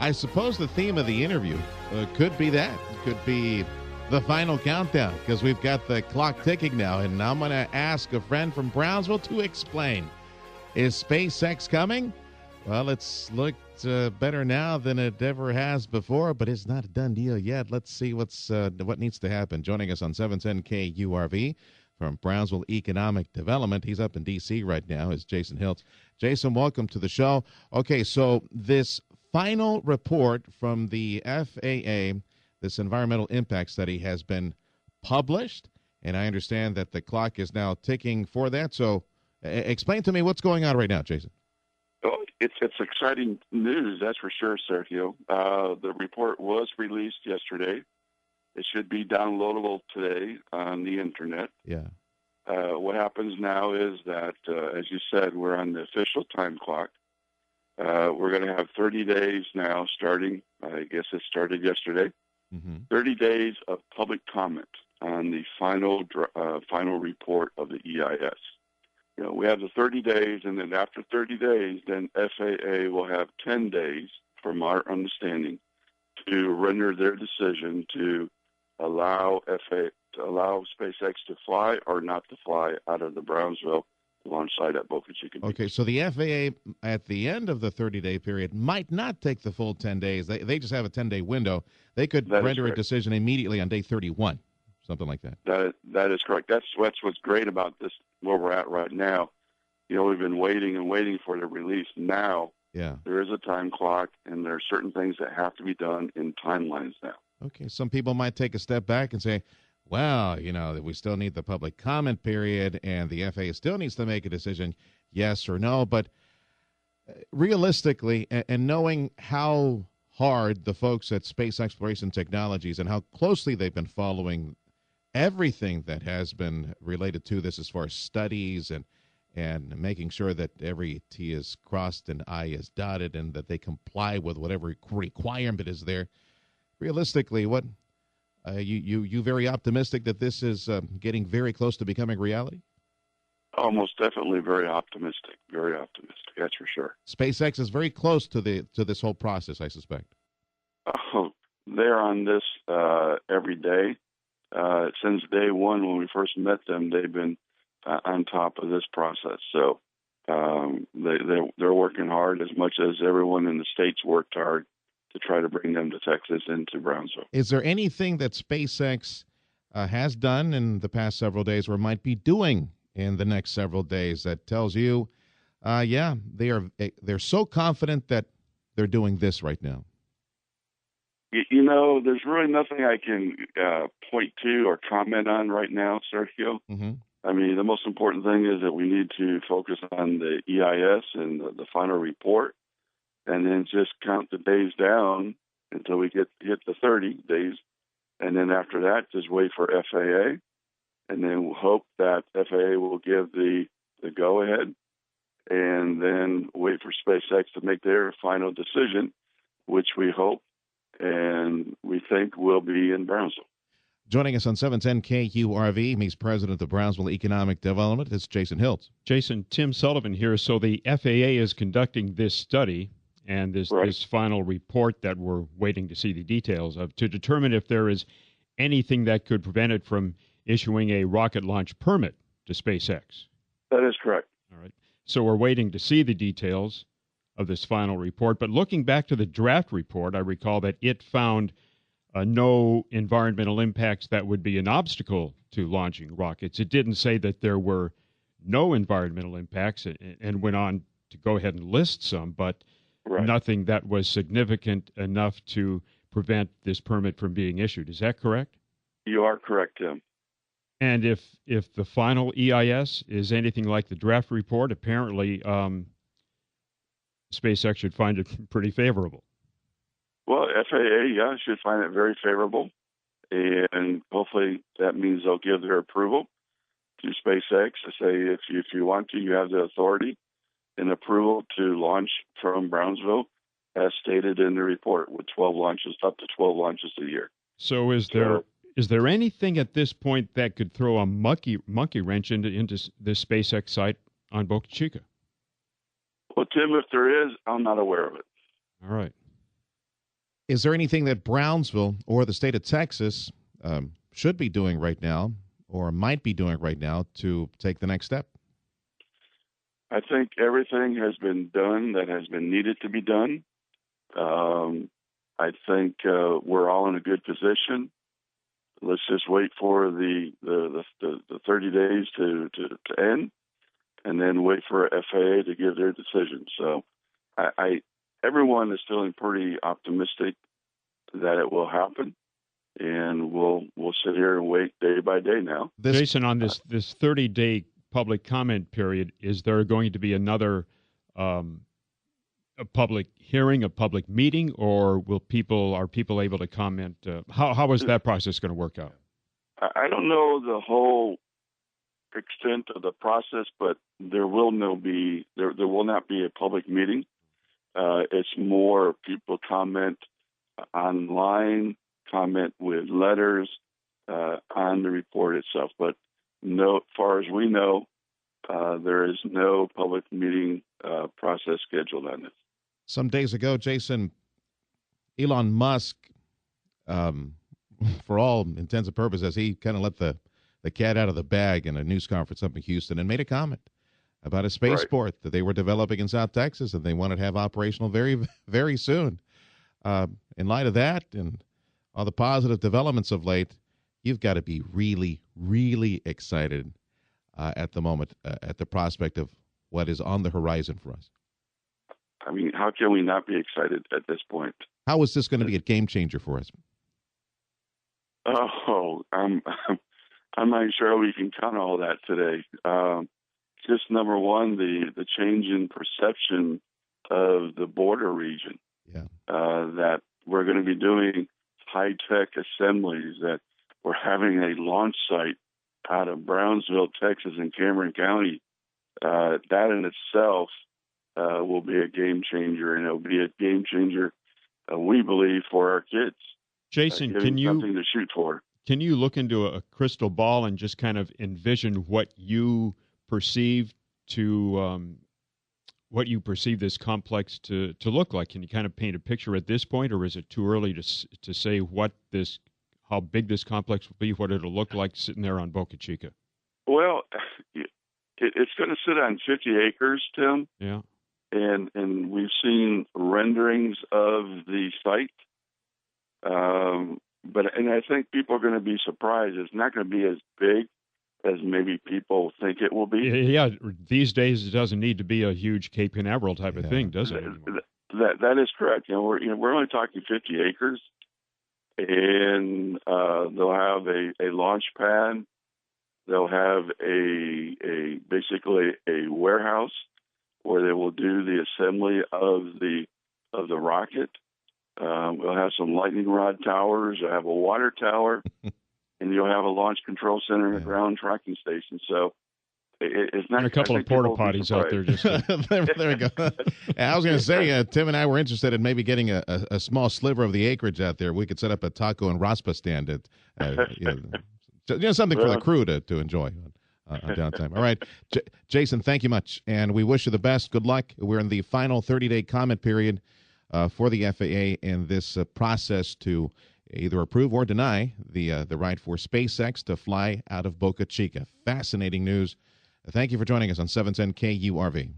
I suppose the theme of the interview could be that. Could be the final countdown, because we've got the clock ticking now. And I'm going to ask a friend from Brownsville to explain. Is SpaceX coming? Well, it's looked better now than it ever has before, but it's not a done deal yet. Let's see what needs to happen. Joining us on 710 KURV from Brownsville Economic Development, he's up in D.C. right now, is Jason Hilt. Jason, welcome to the show. Okay, so this final report from the FAA, this environmental impact study, has been published, and I understand that the clock is now ticking for that. So explain to me what's going on right now, Jason. Oh, it's exciting news, that's for sure, Sergio. The report was released yesterday. It should be downloadable today on the internet. Yeah. What happens now is that, as you said, we're on the official time clock. We're going to have 30 days now starting, I guess it started yesterday, 30 days of public comment on the final report of the EIS. You know, we have the 30 days, and then after 30 days, then FAA will have 10 days, from our understanding, to render their decision to allow SpaceX to fly or not to fly out of the Brownsville launch site at Boca Chica Beach. Okay, so the FAA at the end of the 30-day period might not take the full 10 days. They just have a 10-day window. They could render a decision immediately on day 31, something like that. That is correct. That's what's great about this, where we're at right now. You know, we've been waiting and waiting for the release. Now, there is a time clock, and there are certain things that have to be done in timelines now. Okay, some people might take a step back and say, well, you know, we still need the public comment period, and the FAA still needs to make a decision, yes or no. But realistically, and knowing how hard the folks at Space Exploration Technologies and how closely they've been following everything that has been related to this as far as studies and making sure that every T is crossed and I is dotted and that they comply with whatever requirement is there. Realistically, what you very optimistic that this is getting very close to becoming reality? Almost definitely very optimistic. Very optimistic. That's for sure. SpaceX is very close to this whole process, I suspect. They're on this every day. Since day one, when we first met them, they've been on top of this process. So they're working hard as much as everyone in the states worked hard to try to bring them to Texas and to Brownsville. Is there anything that SpaceX has done in the past several days or might be doing in the next several days that tells you, they're so confident that they're doing this right now? You know, there's really nothing I can point to or comment on right now, Sergio. I mean, the most important thing is that we need to focus on the EIS and the final report, and then just count the days down until we hit the 30 days. And then after that, just wait for FAA, and then we'll hope that FAA will give the go-ahead, and then wait for SpaceX to make their final decision, which we hope and we think will be in Brownsville. Joining us on 710 KURV, he's president of Brownsville Economic Development. It's Jason Hilt. Jason, Tim Sullivan here. So the FAA is conducting this study and this final report that we're waiting to see the details of to determine if there is anything that could prevent it from issuing a rocket launch permit to SpaceX. That is correct. All right. So we're waiting to see the details of this final report. But looking back to the draft report, I recall that it found no environmental impacts that would be an obstacle to launching rockets. It didn't say that there were no environmental impacts and went on to go ahead and list some, but nothing that was significant enough to prevent this permit from being issued. Is that correct? You are correct, Tim. And if the final EIS is anything like the draft report, apparently SpaceX should find it pretty favorable. Well, FAA, should find it very favorable, and hopefully that means they'll give their approval to SpaceX to say if you want to, you have the authority and approval to launch from Brownsville, as stated in the report, with 12 launches, up to 12 launches a year. So is there anything at this point that could throw a monkey wrench into the SpaceX site on Boca Chica? Well, Tim, if there is, I'm not aware of it. All right. Is there anything that Brownsville or the state of Texas should be doing right now or might be doing right now to take the next step? I think everything has been done that has been needed to be done. I think we're all in a good position. Let's just wait for the 30 days to end, and then wait for FAA to give their decision. So, everyone is feeling pretty optimistic that it will happen, and we'll sit here and wait day by day now. Jason, on this 30-day public comment period, is there going to be another a public hearing, a public meeting, or are people able to comment? How is that process going to work out? I don't know the whole extent of the process, but there will not be a public meeting. It's more people comment online, comment with letters on the report itself. But no, as far as we know, there is no public meeting process scheduled on this. Some days ago, Jason, Elon Musk, for all intents and purposes, he kind of let the cat out of the bag in a news conference up in Houston and made a comment about a spaceport that they were developing in South Texas and they wanted to have operational very, very soon. In light of that and all the positive developments of late, you've got to be really, really excited at the moment at the prospect of what is on the horizon for us. I mean, how can we not be excited at this point? How is this going to be a game changer for us? Oh, I'm not sure we can count all that today. Just number one, the change in perception of the border region. Yeah. That we're going to be doing high-tech assemblies, that we're having a launch site out of Brownsville, Texas, in Cameron County. That in itself will be a game changer, and it'll be a game changer, we believe, for our kids. Jason, can you something to shoot for? Can you look into a crystal ball and just kind of envision what you perceive this complex to look like? Can you kind of paint a picture at this point, or is it too early to say how big this complex will be, what it'll look like sitting there on Boca Chica? Well, it's going to sit on 50 acres, Tim. Yeah. And we've seen renderings of the site. But I think people are going to be surprised. It's not going to be as big as maybe people think it will be. Yeah, these days it doesn't need to be a huge Cape Canaveral type of thing, does it? That is correct. We're only talking 50 acres, and they'll have a launch pad. They'll have basically a warehouse where they will do the assembly of the rocket. We'll have some lightning rod towers. You'll have a water tower, and you'll have a launch control center and a ground tracking station. So it's not. And a couple of porta potties out there. Just there we go. I was going to say, Tim and I were interested in maybe getting a small sliver of the acreage out there. We could set up a taco and raspa stand at, something for the crew to enjoy on downtime. All right, Jason, thank you much, and we wish you the best. Good luck. We're in the final 30-day comment period for the FAA in this process to either approve or deny the right for SpaceX to fly out of Boca Chica. Fascinating news. Thank you for joining us on 710 KURV.